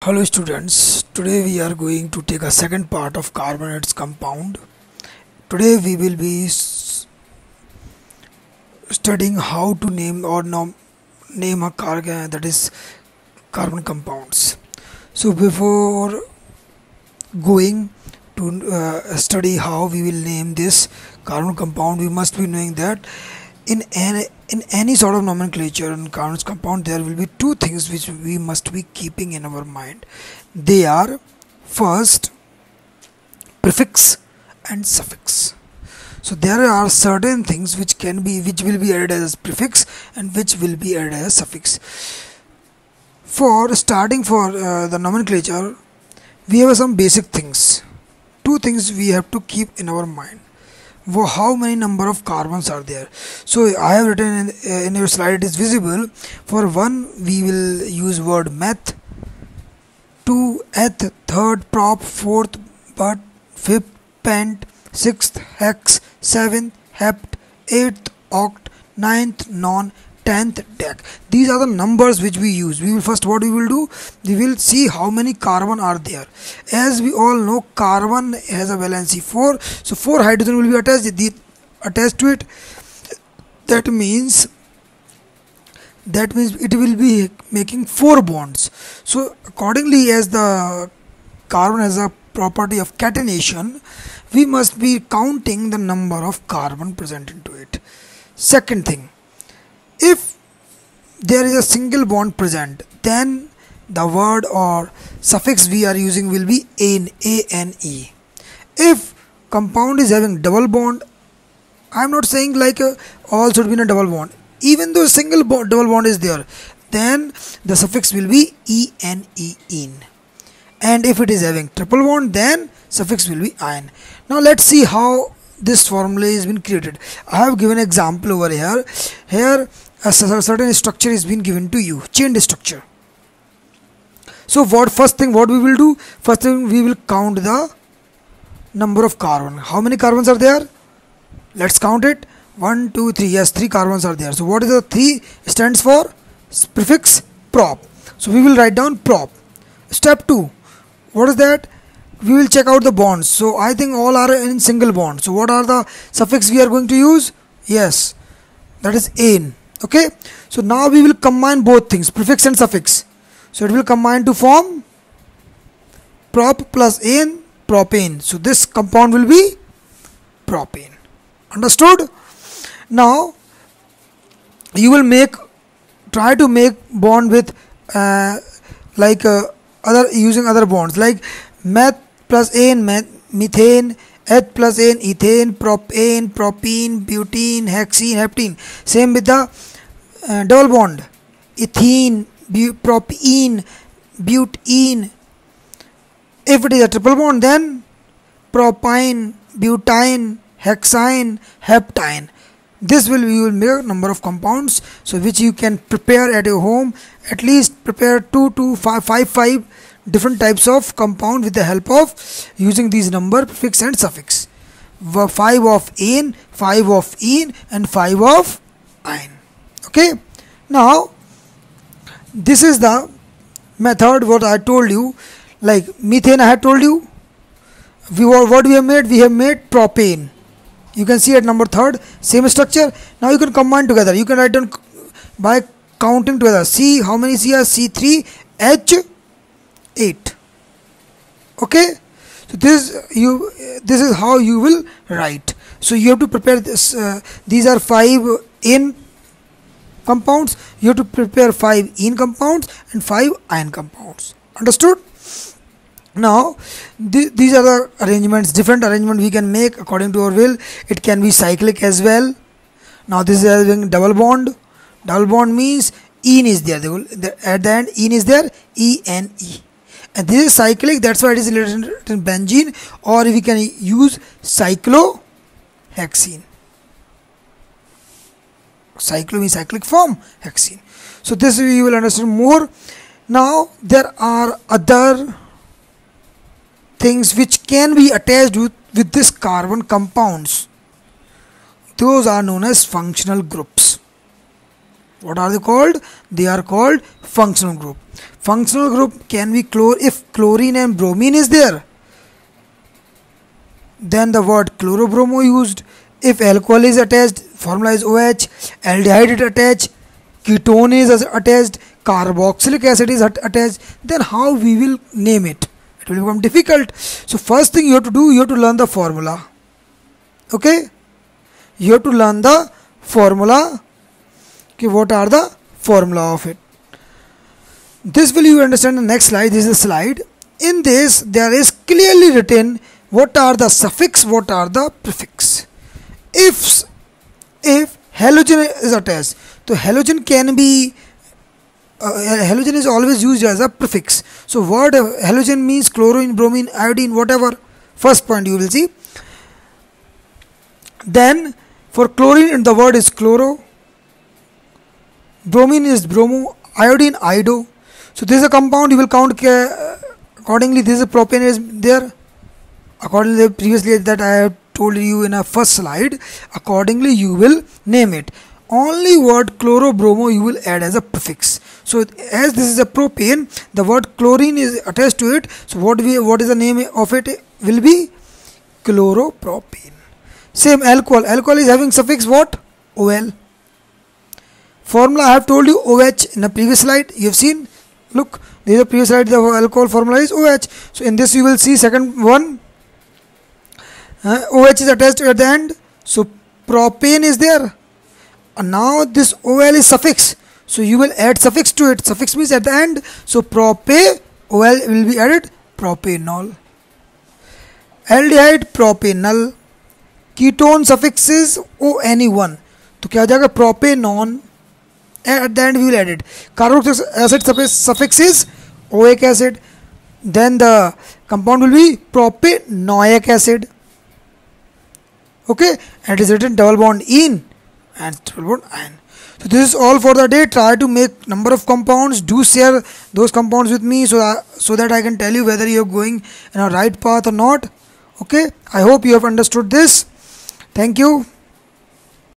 Hello students, today we are going to take a second part of carbon and its compound. Today we will be studying how to name name a carbon, that is carbon compounds. So before going to study how we will name this carbon compound, we must be knowing that in any sort of nomenclature in carbon compound there will be two things which we must be keeping in our mind. They are first prefix and suffix. So there are certain things which will be added as prefix and which will be added as suffix. For starting the nomenclature, we have some basic things. Two things we have to keep in our mind. How many number of carbons are there? So I have written in your slide, it is visible. For one we will use word meth, two eth, third prop, fourth but, fifth pent, sixth hex, seventh hept, eighth oct, ninth non, 10th dec. These are the numbers which we use. What we will do, we will see how many carbon are there. As we all know, carbon has a valency 4, so 4 hydrogen will be attached to it. That means it will be making 4 bonds. So accordingly, as the carbon has a property of catenation, we must be counting the number of carbon present into it. Second thing, if there is a single bond present, then the word or suffix we are using will be ane, A-N-E. If compound is having double bond, I am not saying like all should be in a double bond. Even though double bond is there, then the suffix will be E-N-E, ene. And if it is having triple bond, then suffix will be ine. Now let's see how this formula has been created. I have given an example over here. Here a certain structure is being given to you, chain structure. So first thing we will do? First thing, we will count the number of carbon. How many carbons are there? Let's count it. 1, 2, 3. Yes, 3 carbons are there. So what is the 3 stands for? Prefix prop. So we will write down prop. Step 2. What is that? We will check out the bonds. So I think all are in single bond. So what are the suffix we are going to use? Yes, that is ane. Okay, so now we will combine both things, prefix and suffix. So it will combine to form prop plus ane, propane. So this compound will be propane. Understood? Now you will try to make bond with using other bonds like meth plus ane, methane, eth plus ane, ethane, propane, propene, butene, hexene, heptene. Same with the double bond, ethene, propene, butene. If it is a triple bond, then propyne, butane, hexyne, heptyne. This you will make a number of compounds, so which you can prepare at your home. At least prepare 2 to 5 different types of compound with the help of using these number, prefix and suffix. 5 of ane, 5 of ene, and 5 of ine. Okay, now this is the method what I told you. Like methane, I had told you. What we have made? We have made propane. You can see at number 3rd, same structure. Now you can combine together. You can write down by counting together. C, how many C are? C3, H, 8. Okay, so this is how you will write. So you have to prepare this. These are 5 ane compounds. You have to prepare 5 ene compounds and 5 ine compounds. Understood? Now these are the arrangements, different arrangement we can make according to our will. It can be cyclic as well. Now this is having double bond. Double bond means ene is there. At the end ene is there, E-N-E. And this is cyclic, that's why it is related to benzene, or we can use cyclohexene. Cyclo means cyclic form, hexene. So this we will understand more. Now there are other things which can be attached with this carbon compounds. Those are known as functional groups. What are they called? They are called functional group. Functional group can be if chlorine and bromine is there, then the word chlorobromo used. If alcohol is attached, formula is OH. Aldehyde is attached, ketone is attached, carboxylic acid is attached, then how we will name it? It will become difficult. So first thing you have to do, you have to learn the formula. Okay, you have to learn the formula. Okay, what are the formula of it? This will you understand in the next slide. This is a slide. In this there is clearly written what are the suffix, what are the prefix. If halogen is attached, so halogen can be halogen is always used as a prefix. So word halogen means chlorine, bromine, iodine, whatever. First point you will see. Then for chlorine the word is chloro, bromine is bromo, iodine iodo. So this is a compound, you will count accordingly. This is a propane is there accordingly previously that I have told you in a first slide. Accordingly you will name it. Only word chloro-bromo you will add as a prefix. So as this is a propane, the word chlorine is attached to it. So what is the name of it will be chloropropane. Same alcohol. Alcohol is having suffix what? OL. Formula I have told you OH in the previous slide. You have seen. Look, this is the previous slide. The alcohol formula is OH. So in this you will see second one. OH is attached at the end. So propane is there. And now this OL is suffix. So you will add suffix to it. Suffix means at the end. So prope OL will be added. Propanol. Aldehyde propanol. Ketone suffix is ONE1. तो क्या हो जाएगा? Propanon. At the end we will add it. Carboxylic acid suffix is oic acid. Then the compound will be propanoic acid. Okay, and it is written double bond in and triple bond ion. So this is all for the day. Try to make number of compounds. Do share those compounds with me so that I can tell you whether you are going in a right path or not. Okay, I hope you have understood this. Thank you.